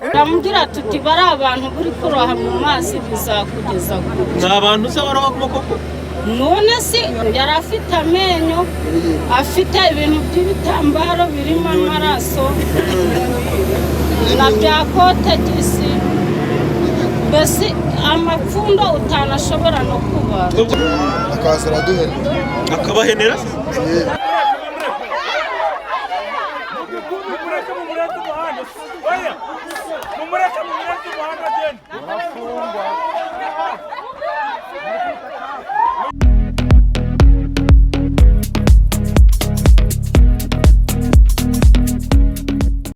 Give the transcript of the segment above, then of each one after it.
Ndamubwira tuti bari abantu buri kuroha mu mazi bizakugeza kure. Abantu se baroha koko? None si yari afite amenyo, afite ibintu by'ibitambaro birimo amaraso na bya kotegisi, mbese amapfundo utanashobora no kubara. Akazira duhenera. Akabahenera?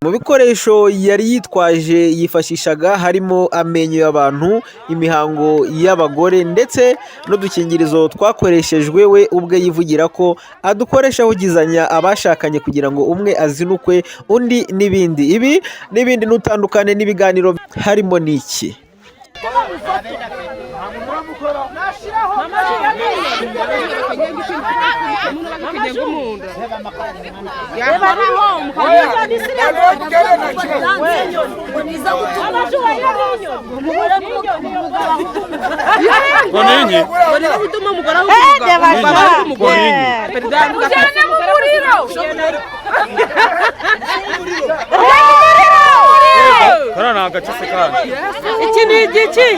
Mu bikoresho yari yitwaje yifashishaga harimo amenyo y'abantu, imihango y'abagore ndetse n'udukingirizo twakoreshejwe we ubwe yivugira ko adukoresha ahugizanya abashakanye kugira ngo umwe azinukwe undi n'ibindi. Ibi n'ibindi n'utandukane n'ibiganiro harimo n'iki. Iki ni igiki?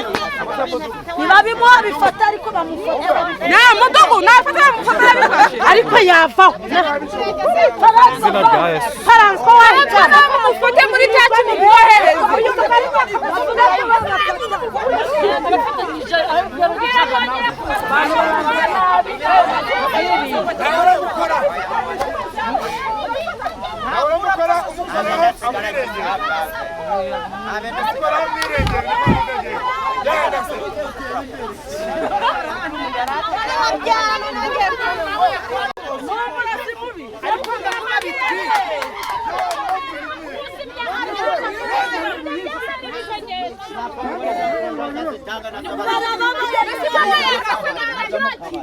Ntibabimo bifata ariko bamufata. Nta mudugu nafata bamufata ariko yavaho. Izina rya Yesu. Faranko wahitana bamufate muri cyacu mu bwohereza.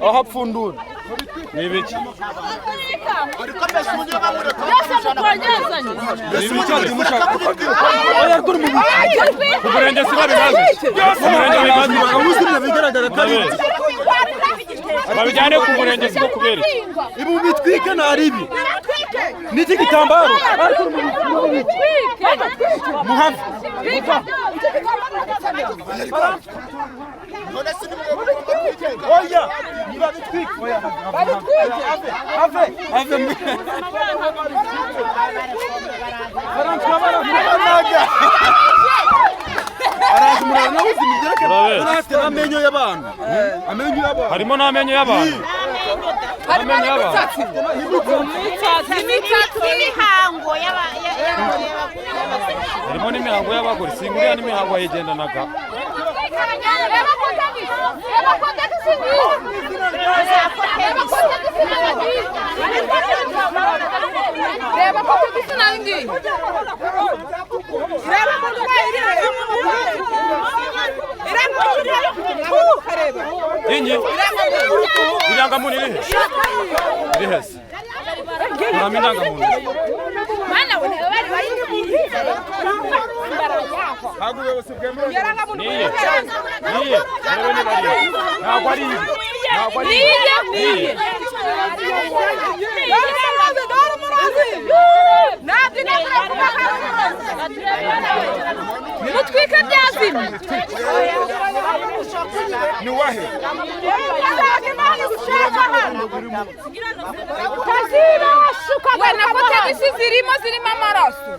Aha pfundura. Nibiki? Umurenge sibabibaze. Umurenge bibaze bigaragara ko ari babijyane ku murenge siko kubera iki? Ibu bitwike nari ibi. Niki gitambaro? Muhafi. Oya, niba bitwike. Oya. Ave. Arazumurana n'ubuzima byerekana afite amenyo y'abantu. Amenyo y'abantu. Harimo n'amenyo y'abantu. Amenyo y'abantu. Imitsi imihango harimo n'imihango y'abagore. Singuriya n'imihango yigendanaga. Ingi irangamuntu iri hese uramenye irangamuntu niye ntabwo ari ibi mutwika byazimye ni wahe tazibashuka wena ko tagisi zirimo amaraso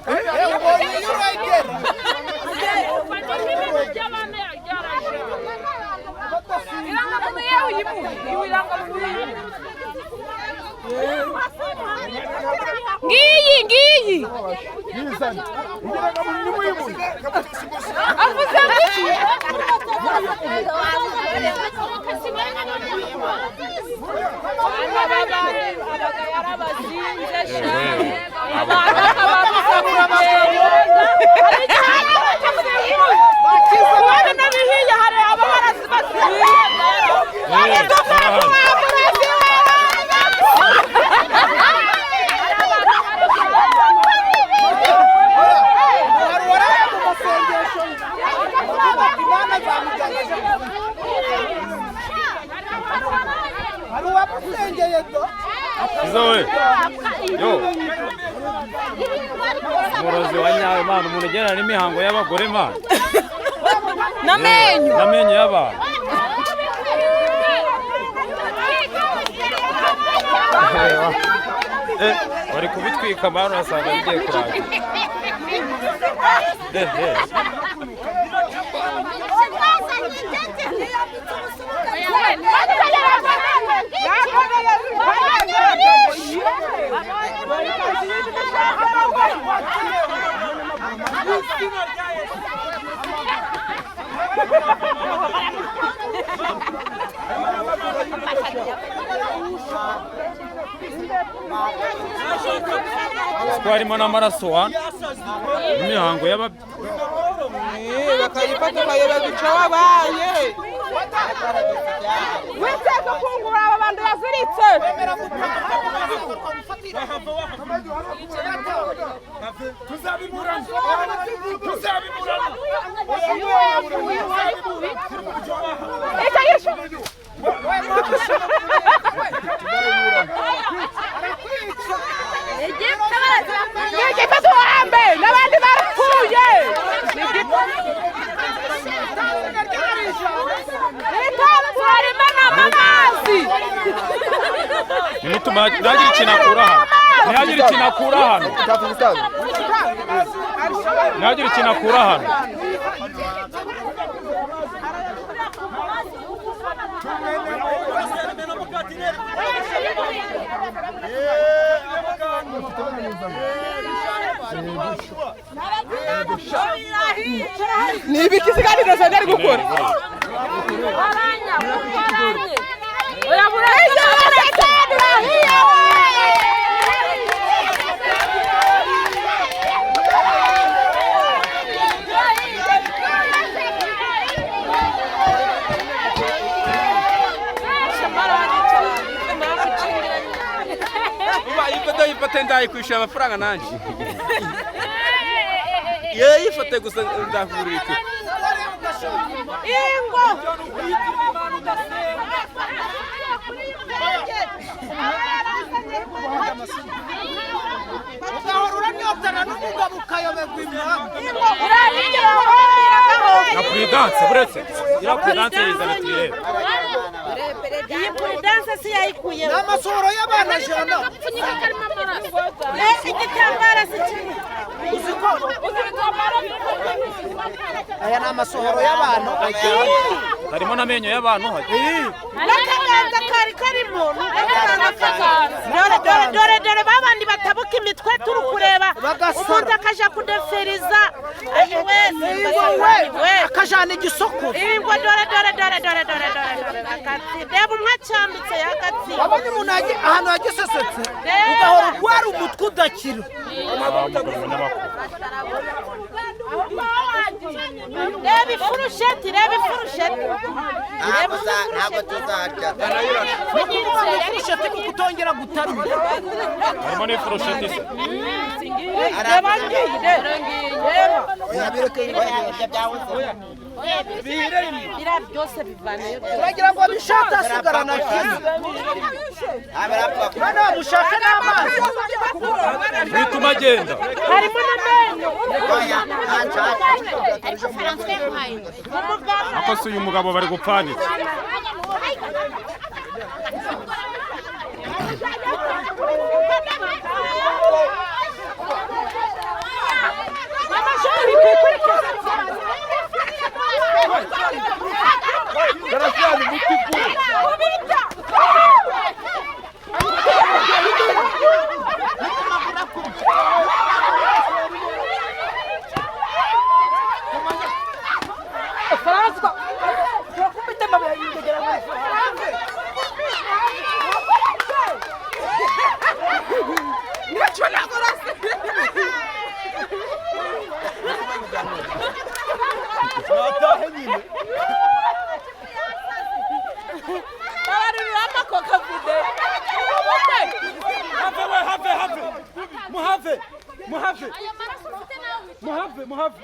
ngiyi avuze iki Izoe yo umurozi wa nyawe mana umuntu ugera n'imihango y'abagore mana namenyo y'abantu bari kubitwika mana urasanga bigiye kurangira twarimo n'amaraso wa imihango bakayifata ukayobeza icyo wabaye witeka kungura aba bantu baziritse igifata uwambe n'abandi barapfuye harimo n'amazi nimutuma ntihagire ikintu akura hano ntihagire ikintu akura hano ntihagire ikintu akura hano ni ibiki siganira cyane ari gukora ifate ndayikwishyura amafaranga nanjye yewe ifate gusa ndakugurira ingo ugahora uranyotana n'umugabo ukayoberwa impamvu na puridanse buretse iriya puridanse yizana tuyirebe iyi puridanse si yayikuye ni amasohoro y'abana jana igitambara si kimwe aya ni amasohoro y'abantu harimo n'amenyo y'abantu n'akaganza kari karimo dore babandi batabuka imitwe turi kureba umuntu akaja kudeferiza akajana igisoko ingo dore reba umwe acyambitse y'agatsiko abonye umuntu ahantu hagisesetse ugahora urwara umutwe udakira reba ifurusheti ntabwo tuzarya ifurusheti kuko utongera gutarura harimo n'ifurusheti se reba ngiyi biriya byose bivanayo turagira ngo bishake hasigara na kimwe hano mushake n'amazi bituma agenda harimo n'amenyo ako si uyu mugabo bari gupfanira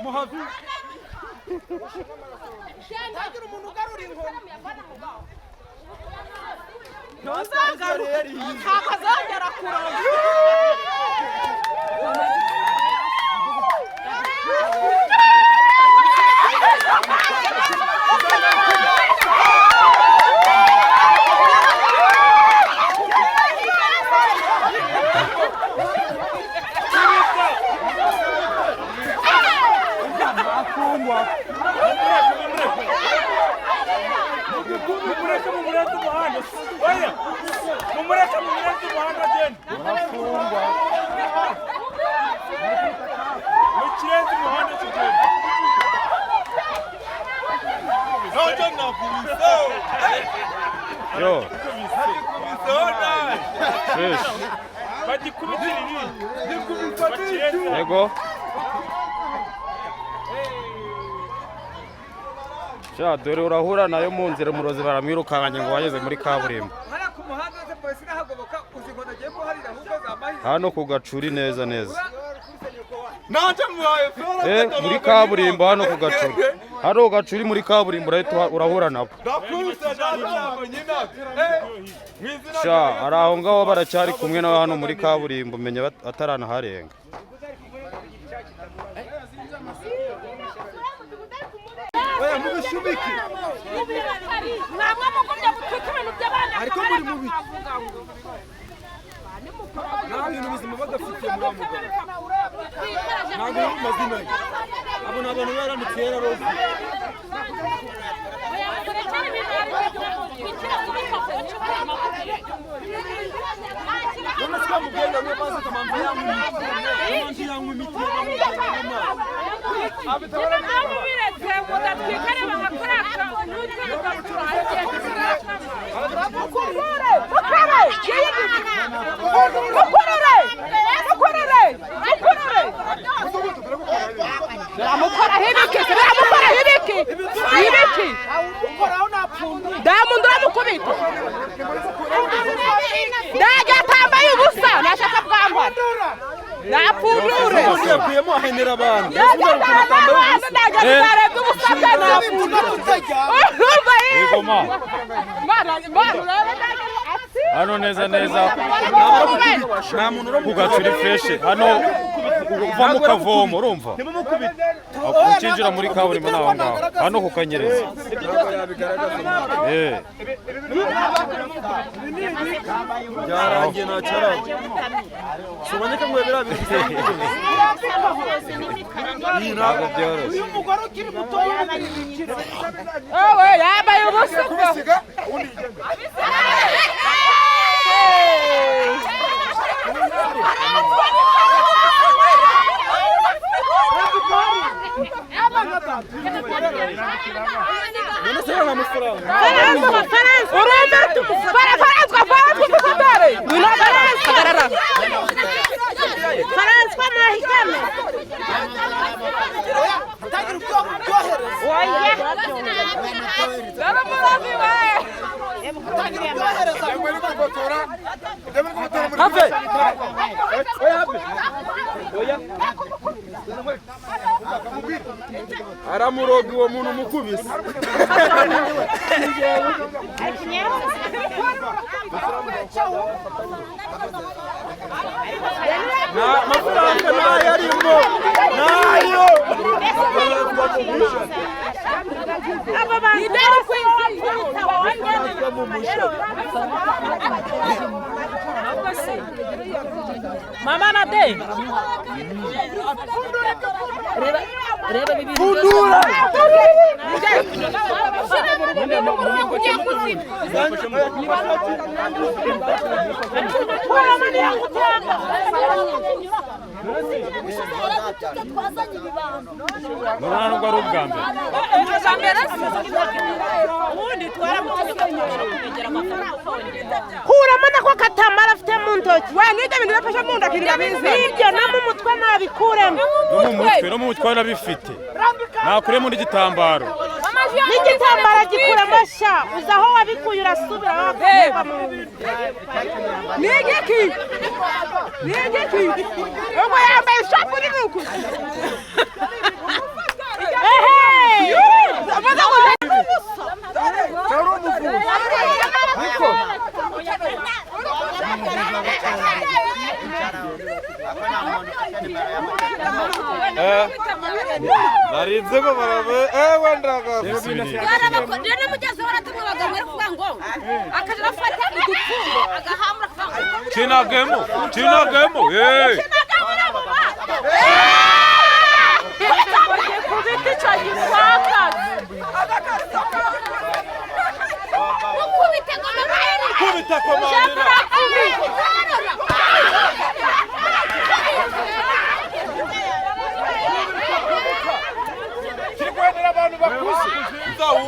muhave ntagira umuntu ugarura inkoni ntakazongera kuronka Yo. Yego. Sha dore urahura nayo mu nzira umurozi baramwirukanye ngo wageze muri kaburimbo. Hano ku Gacuri neza neza. Muri kaburimbo hano ku Gacuri. Hano Gacuri muri kaburimbo urahura nabo. Sha ari aho ngaho baracyari kumwe na hano muri kaburimbo menya atarana harenga. Oya mubishubiki. Namwe mugumye gutwika ibintu by'abana. Ariko muri mubi. Nta bintu bizima badafite muri amugabo. Ntabwo ari mazina ye. Abo ni abantu baranditse yera rose. None sika mugenda no baza kamanzi yangu. Kamanzi yangu imiti y'amugabo. Abitabara nabo biretse mudatwikare bagakoraka n'utwe bagaturahije. Mukorere! Ramukora hibiki. Damuntu ramukubita. Ndaga tambaye ubusa nashaka bwambara. Napundure. Yakuyemo ahenera abantu. Hano neza ku Gacuri fresh hano uva mu Kavomo urumva ukinjira muri kaburimbo naho ngaho hano ku Kanyereza byarangiye ntacara soboneka ngo birabifite ntabwo byoroshye uyu mugore ukiri muto ewe yambaye ubusa aramuroga uwo muntu mukubise amafaranga nayo arimo nayo mama na de reba bibi fundura Nurana nubwo ari ubwa mbere ubundi kuramo nako katamara afite mu ntoki we n'ibyo bintu bafashe mu ntoki ntibabizi ibyo no mu mutwe nabikuremo no mu mutwe nabifite nakuremo n'igitambaro n'igitambaro gikuramo sha uzi aho wabikuye urasubira wakuba mu ni igiki ubwo yambaye ishapu n'inuku barinze ko barabe wendaga rero mugeze baratumwe bagamwe kuvuga ngo akaje afata udupfundo agahamura kuvuga Chinagemo kubita icyo gisaka kubita komande Chikwendera abantu bakuze nzawu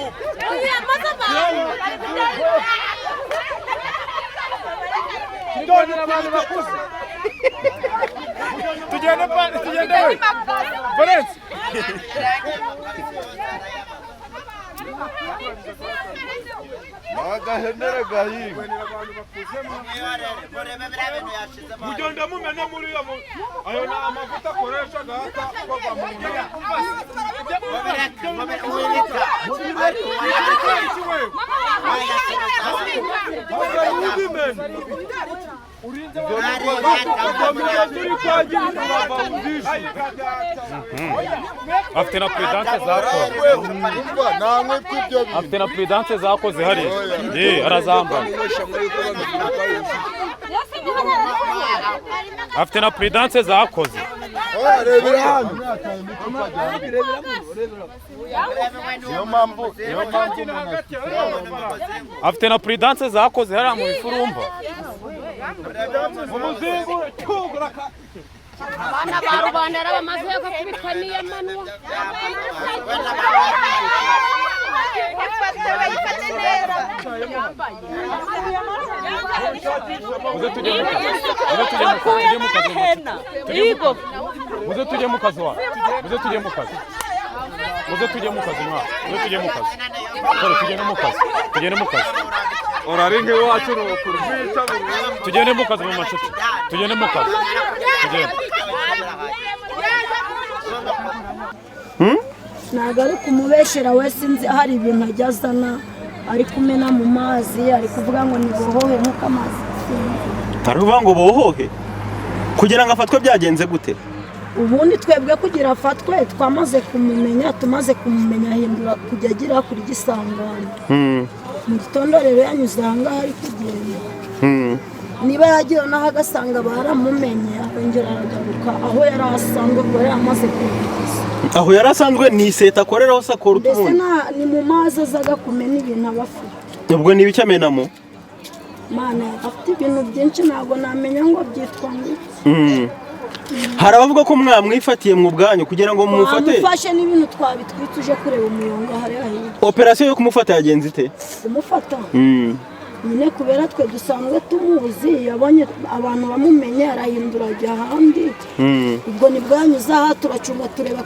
Tugende we Valence Magahenere gahi Mugenda mumena muri ayo na amavuta koresha gata kwa mungu Afite na prudence zakoze hari arazamba afite na prudence zakoze afite na prudence zakoze hari mu ifurumba abana ba Rwanda bamaze kubitwa niyo manwa Oraringe wacu kurwita tugende mu kazi mu macuti tugende mu kazi tugende ntabwo ari kumubeshera we sinzi hari ibintu ajya azana ari kumena mu mazi ari kuvuga ngo ni bohohe nk'uko amazi aravuga ngo bohohe kugira ngo afatwe byagenze gute ubundi twebwe kugira afatwe twamaze kumumenya ahindura kujya agira kuri gisangano mu gitondo rero yanyuze aha ngaha ari kugenda niba yagira n'aho agasanga baramumenye akongera aragaruka aho yari asanzwe ngo yari amaze kumugeza aho yari asanzwe ni iseta akoreraho se akora utubundi mbese ni mu mazi azaga kumena ibintu aba afite ubwo ni ibiki amenamo mana afite ibintu byinshi ntabwo namenya ngo byitwa ngo hari abavuga ko mwamwifatiye mu bwanyu kugira ngo mumufate twamufashe n'ibintu twabitwitse uje kureba umuyonga hariya hirya operasiyo yo kumufata yagenze ite kumufata nyine kubera twe dusanzwe tumuzi yabonye abantu bamumenye arahindura ajya ahandi ubwo ni bwanyuze aha turacunga tureba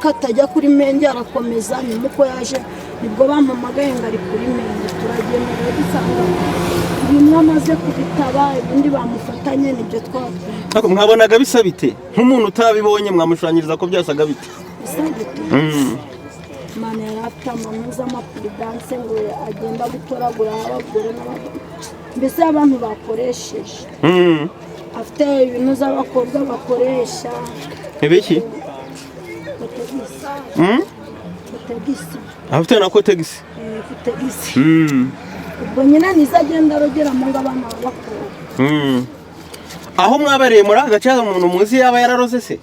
katajya kuri menge arakomeza nyuma uko yaje nibwo bampamagaye ngo ari kuri menge turagendera dusanga bimwe amaze kubitaba ibindi bamufatanye nibyo twatwe mwabonaga bisa bite nk'umuntu utabibonye mwamushushanyiriza ko byasaga bite bisa bite Mana yari afite amanuza amapuridanse ngo agenda gutoragura abagore n'abagore mbese abantu bakoresheje afite ibintu z'abakobwa bakoresha ibiki kotegisi afite na kotegisi kotegisi ubwo nyine nizo agenda arogeramo ngo abana babakora aho mwabereye muri aka gace umuntu muzi yaba yararoze se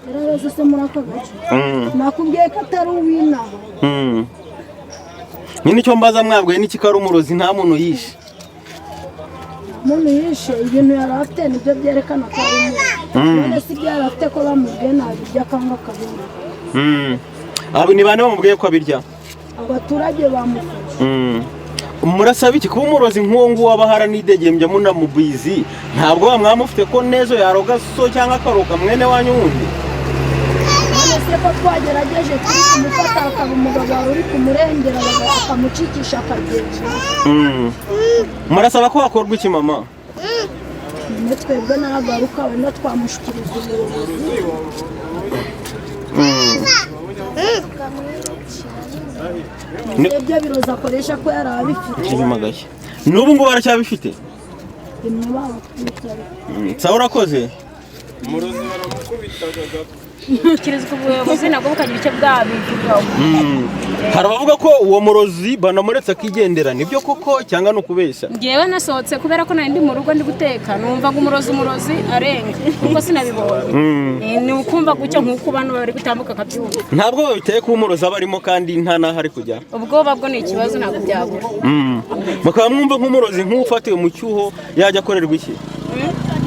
yararoze se muri aka gace nakubwiye ko atari uw'inaha nyine icyo mbaza mwabwiye n'iki ko ari umurozi nta muntu yishe umuntu yishe ibintu yari afite nibyo byerekana ko ari umuntu none si ibyo yari afite ko bamubwiye ntabirya akanga akabona abo ni bane bamubwiye ko abirya abaturage bamufashe murasaba iki kuba umurozi nk'uwo nguwo aba haranidegembya munamubizi ntabwo mwamufite ko nezo yaroga so cyangwa akaroga mwene wanyu wundi none ko twagerageje kumufata akaba umugabo wari uri kumurengera akamucikisha akagenda murasaba ko hakorwa iki mama nyine twebwe n'agaruka wenda twamushyikiriza ubuyobozi ibyo biroza akoresha ko yari abifite n'ubu ngubu baracyabifite bimwe babatwitse sawa urakoze umurozi baramukubitaga gato nshyikirizwa ubuyobozi nabwo bukagira icyo bwabivugaho. hari abavuga ko uwo murozi banamuretse akigendera nibyo koko cyangwa no kubeshya? Ngewe nasohotse kubera ko nari ndi mu rugo ndi guteka numva ngo umurozi arenga kuko sinabibonye. Ni ukumva gucyo nk'uko abantu bari gutambuka akabyumva. Ntabwo babiteye ko umurozi aba arimo kandi nta naho ari kujya. Ubwoba bwo ni ikibazo ntabwo byabura. Mukaba mwumva nk'umurozi nk'ufatiwe mu cyuho yajya akorerwa iki?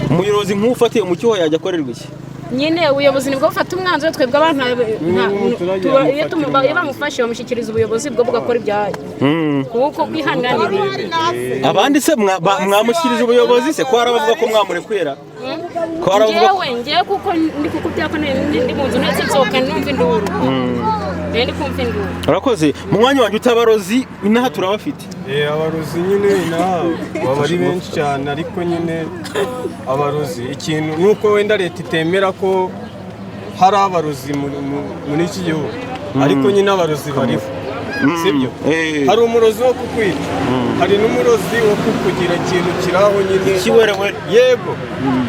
Umuyobozi nk'ufatiwe mu cyuho yajya akorerwa iki? Nyine ubuyobozi nibwo bufata umwanzuro twebwe abantu iyo bamufashe bamushyikiriza ubuyobozi bwo bugakora ibyayo kuko kwihanira ni ibintu. Abandi se mwamushyikirije ubuyobozi se ko hari abavuga ko mwamurekwera? Ngewe kuko ndi kukubwira ko ndi mu nzu ndetse nsohoka numva induru. Ndi kumva induru. Urakoze mu mwanya wanjye utabarozi inaha turabafite. Abarozi nyine inaha baba ari benshi cyane ariko nyine abarozi ikintu nuko wenda leta itemera ko hari abarozi muri iki gihugu ariko nyine abarozi bariho sibyo. Hari umurozi wo kukwica hari n'umurozi wo kukugira ikintu kiraho nyine kiwerewere. Yego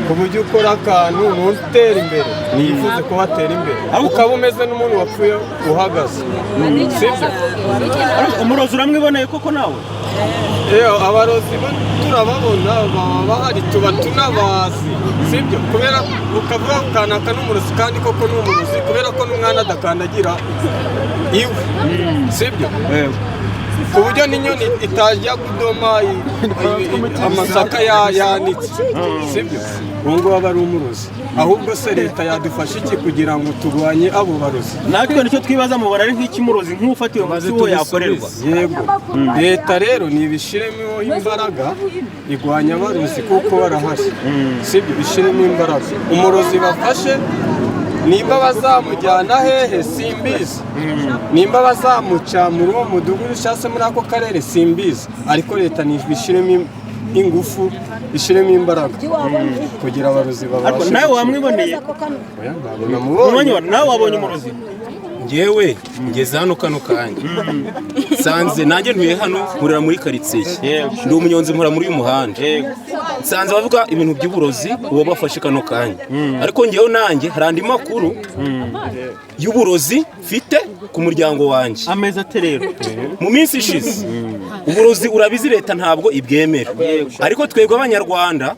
ku buryo ukora akantu ntutera imbere yifuze ko watera imbere ukaba umeze n'umuntu wapfuye uhagaze sibyo. Umurozi uramwiboneye koko nawe? Abarozi turababona baba bahari tuba tunabazi sibyo kubera ukavuga ukanaka n'umurozi kandi koko n'umurozi kubera ko n'umwana adakandagira iwe sibyo. Ku buryo n'inyoni itajya kudoma amasaka yanitse sibyo. Ubu ngubu aba ari umurozi ahubwo se leta yadufasha iki kugira ngo turwanye abo barozi? Natwe nicyo twibaza mubona ari nk'ikimurozi nk'ufatiwe mu cyuho yakorerwa. Yego leta rero nibishiremo imbaraga igwanya abarozi kuko barahari sibyo. Bishiremo imbaraga umurozi bafashe nimba bazamujyana hehe simbizi nimba bazamuca muri uwo mudugudu cyangwa se muri ako karere simbizi ariko leta nibishiremo ingufu ishiremo imbaraga kugira abarozi babashe. Nawe wamwiboneye? Nawe wabonye umurozi? Ngewe ngeze hano kano kanya sanze nanjye ntuye hano nkurira muri karitsiye ndi umunyonzi nkora muri uyu muhanda sanze bavuga ibintu by'uburozi uwo bafashe kano kanya ariko ngewe nanjye hari andi makuru y'uburozi mfite ku muryango wanjye. Ameza aterero mu minsi ishize uburozi urabizi leta ntabwo ibwemera ariko twebwe abanyarwanda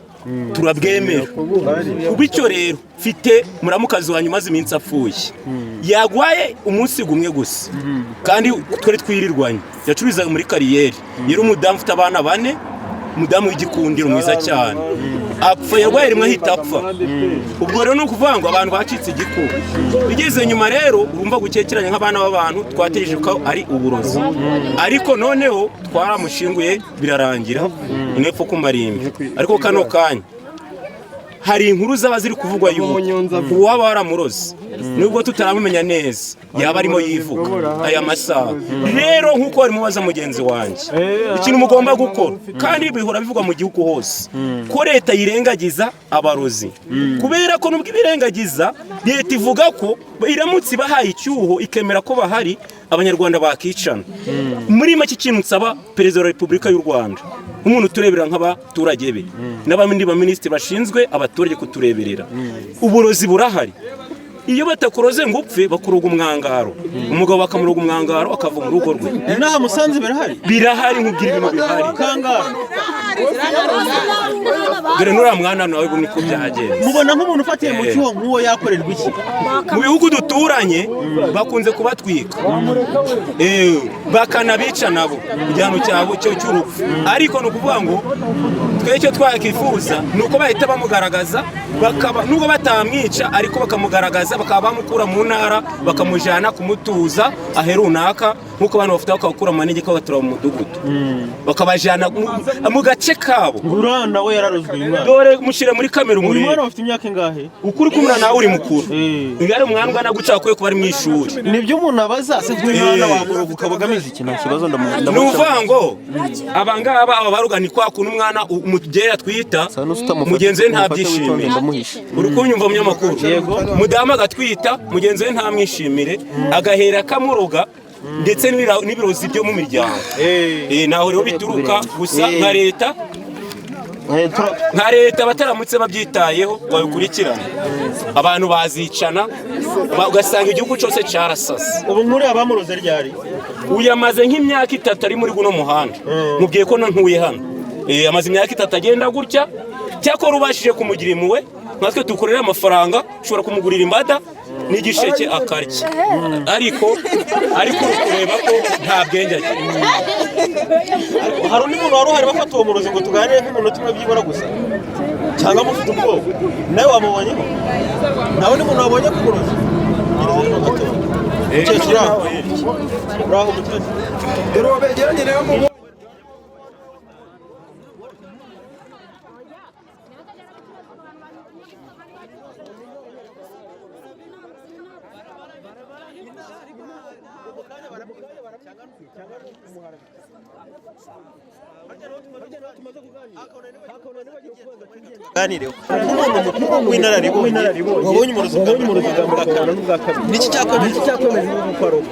turabwemera. Kubicyo rero mfite muramukazi wanyu maze iminsi apfuye yagwaye umunsi gumwe gusa kandi twari twirirwanye yacururizaga muri kariyeri yari umudamu ufite abana 4 umudamu w'igikundiro mwiza cyane apfa yarwaye rimwe ahita apfa. Ubwo rero ni ukuvuga ngo abantu bacitse igikuba bigeze nyuma rero urumva gukekeranya nk'abana b'abantu twategereje ko ari uburozi ariko noneho twaramushinguye birarangira inepfo ku marimbi ariko kano kanya hari inkuru zaba ziri kuvugwa y'ubu uwaba waramurozi nubwo tutaramumenya neza yaba arimo yivuga aya masaha. Rero nk'uko bari mubaza mugenzi wanjye ikintu mugomba gukora kandi bihora bivugwa mu gihugu hose ko leta yirengagiza abarozi kubera ko nubwo ibirengagiza leta ivuga ko iramutse bahaye icyuho ikemera ko bahari abanyarwanda bakicana. Muri make ikintu nsaba perezida wa Repubulika y'u Rwanda nk'umuntu turebera nk'abaturage be n'abandi baminisitiri bashinzwe abaturage kutureberera uburozi burahari. Iyo batakuroze ngo upfe bakuroga umwangaro umugabo bakamuroga umwangaro akava mu rugo rwe. Naha Musanze birahari nkubwira ibintu bihari kangara. Dore nuriya mwana nawe ubu niko byagenze. Mubona nk'umuntu ufatiye mu cyuho nk'uwo yakorerwa iki? Mu bihugu duturanye bakunze kubatwika bakanabica nabo igihano cyabo cyo cy'urupfu ariko ni ukuvuga ngo twecyo twakifuza ni uko bahita bamugaragaza nubwo batamwica ariko bakamugaragaza bakaba bamukura mu ntara bakamujyana kumutuza ahe runaka nk'uko abantu bafite bakakura mu manegeka bagatura mu mudugudu bakabajyana mu gace kabo. Urana we yararozwe imana dore mushyire muri kamera umuri umwana ufite imyaka ingahe? Ukuri kumura nawe uri mukuru ngari umwana ungana guca kwe kuba ari mu ishuri nibyo umuntu abaza se umwana wamuroga ukabagamiza iki nta kibazo nuvuga ngo abangaba aba barugani kwa kuntu umwana umugere atwita mugenzi we ntabyishimire uri kunyumva mu nyamakuru mudamu agatwita mugenzi we ntamwishimire agahera kamuroga ndetse n'ibirozi byo mu miryango naho rero bituruka gusa nka leta nka leta bataramutse babyitayeho babikurikirana abantu bazicana ugasanga igihugu cyose cyarasase. ubu nkuri abamuroze ryari uyamaze nk'imyaka 3 ari muri guno muhanda mubwiye ko ntuye hano amaze imyaka 3 agenda gutya cyakora ubashije kumugira impuhwe natwe tukorera amafaranga ushobora kumugurira imbada n'igisheke akarya ariko kureba ko nta bwenge agira. hari undi muntu wari uhari bafata uwo murozi ngo tuganire nk'umunota umwe byibura gusa cyangwa mufite ubwoba nawe wamubonyeho nawe ni umuntu wabonye ku murozi uraho mukecuru dore uwo begeranye nawe muganireho umuntu w'inararibonye wabonye umurozi bwa kabiri niki cyakomeje uko aroga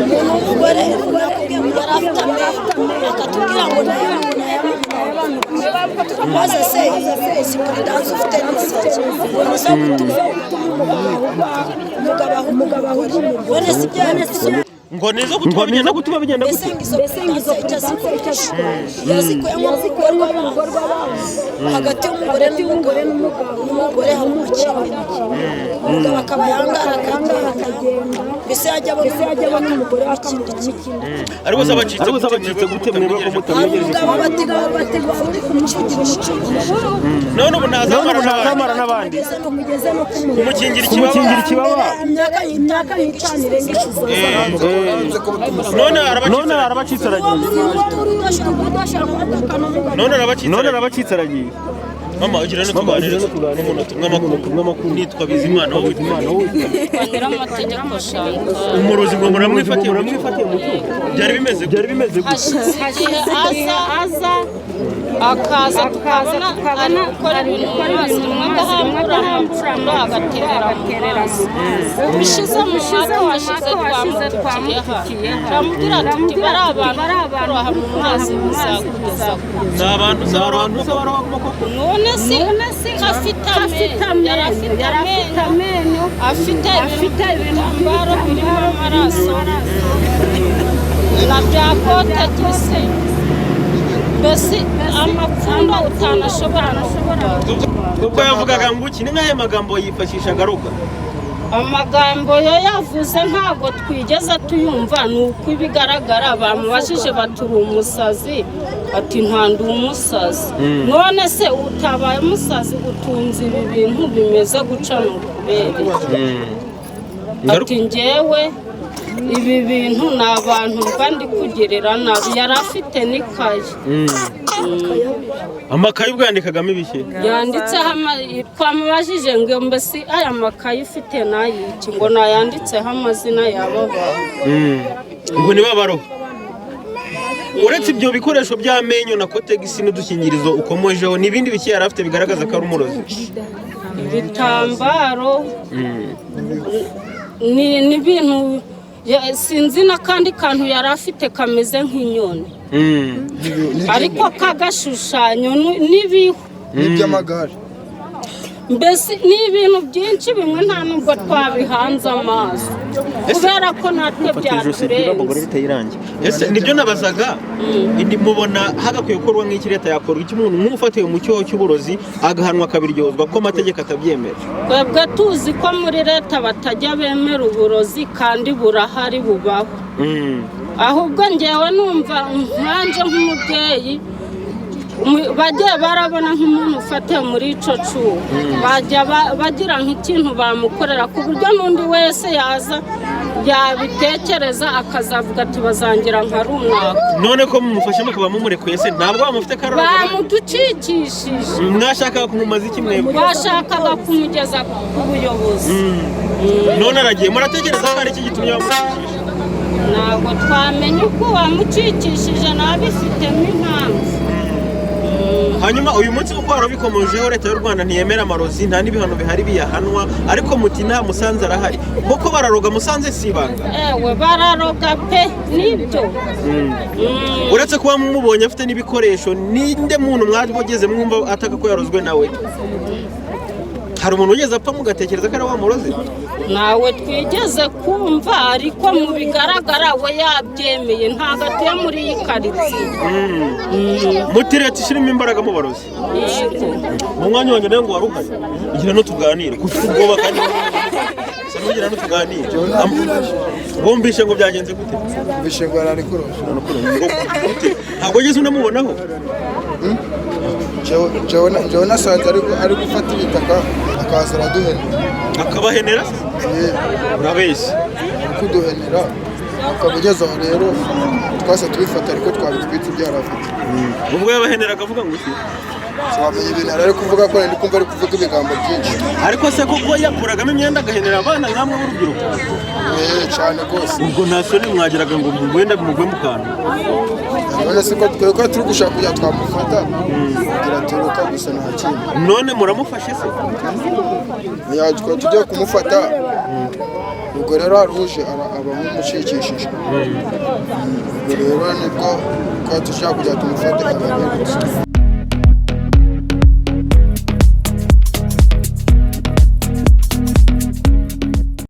umuntu w'umugore nakubwiye ngo yari afite amenyo akatubwira ngo maze se izi puridanse ufite n'isazi ubona se umugabo aho ubona si ibyo ngo nizo gutuma bigenda mbese ngizo puridanse yazikuyemo gukorwa hagati y'umugore n'umugore hamwe umugabo akaba yangara akagenda mbese yajya abona umugore w'ikindi ariko zabacitse gute mwebwe ko mutabigejeje umugabo bategura uri kumucingira none ubu ntazamara n'abandi kumukingira ikibaba imyaka y'itanu irenga ishize none arabacitse aragiye none arabacitse aragiye mama ugira no tuganire n'umunota mw'amakuru nitwa Bizimana wowe umurozi ngo muramwifatiye mu cyo byari bimeze aza akaza tukabona gukora ibintu maze mwagahambura agaterera bishize mu mwaka washize twamutikiye turamubwira tuti bari abantu baha mu mazi muzakuza n'abantu none si afite amenyo afite ibitambaro birimo amaraso na bya kote gise mbese amapfundo utanashobora ubwo yavugaga ngo iki ni nk'ayo magambo yifashisha agaruka amagambo yo yavuze ntabwo twigeze tuyumva ni uko ibigaragara bamubajije baturi umusazi ati ntandi umusazi none se utabaye umusazi utunze ibi bintu bimeze guca no kubere ati njyewe ibi bintu ni abantu mba ndi kugirira nabi yari afite n'ikayi amakayi ubwo yandikagamo ibiki yanditseho twamubajije ngo mbese aya makayi ufite n'ayiki ngo nayanditseho amazina y'aba bantu ngo ni babaroho uretse ibyo bikoresho by'amenyo na kotegisi n'udukingirizo ukomojeho n'ibindi biki yari afite bigaragaza ko ari umurozi ibitambaro ni ibintu sinzi n'akandi kantu yari afite kameze nk'inyoni ariko kagashushanyo n'ibihu n'iby'amagare mbese ni ibintu byinshi bimwe nta nubwo twabihanze amaso kubera ko natwe byaturenze ese nibyo nabazaga mubona hagakwiye gukorwa nk'iki leta yakora iki umuntu nk'ufatiwe mu cyoho cy'uburozi agahanwa akabiryozwa ko amategeko atabyemera twebwe tuzi ko muri leta batajya bemera uburozi kandi burahari bubaho ahubwo ngewe numva nkanje nk'umubyeyi bagiye barabona nk'umuntu ufatiye muri ico cuho bajya bagira nk'ikintu bamukorera ku buryo n'undi wese yaza yabitekereza akazavuga ati bazangira nka runaka none ko mumufashe mukaba mumurekuye se ntabwo bamufite karara bamuducikishije mwashakaga kumumaza iki mwebwe bashakaga kumugeza ku buyobozi none aragiye muratekereza ko ari iki gitumye bamucikisha ntabwo twamenye uko wamucikishije nabifitemo impamvu hanyuma uyu munsi kuko warabikomojeho leta y'u Rwanda ntiyemera amarozi nta n'ibihano bihari biyahanwa ariko muti nta Musanze arahari kuko bararoga Musanze si ibanga ewe bararoga pe nibyo uretse kuba mumubonye afite n'ibikoresho ninde muntu mwageze mwumva ataka ko yarozwe nawe hari umuntu ugeze apfa mugatekereza ko ari wa murozi nawe twigeze kumva ariko mu bigaragara we yabyemeye ntabwo atuye muri iyi karitsiye muti leta ishyiramo imbaraga mu barozi mu mwanya wanjye nawe ngo waruhari igira no tuganire kuko ubwoba kandi nugira no tuganire wumvishe ngo byagenze gute bishe ngo arari kurosha ntabwo ugeze unamubonaho jewe nasanze ari gufata ibitaka akaza araduhenera akabahenera urabeshya kuduhenera akaba ugeze aho rero twase tubifata ariko twabitwitse byarafite ubwo yabahenera akavuga ngo iki wamenye ibintu ari kuvuga ko ndi kumva ari kuvuga ibigambo byinshi ariko se koko yakuragamo imyenda agahenera abana nkamwe b'urubyiruko cyane rwose ubwo nta soni mwagiraga ngo wenda mugwe mu kantu none se ko twebwe turi gushaka kujya twamufata kugira turuka gusa nta kintu none muramufashe se tujya kumufata ubwo rero aruje aba nk'umucikishije ubwo rero nibwo dushaka kujya tumufate ababeretse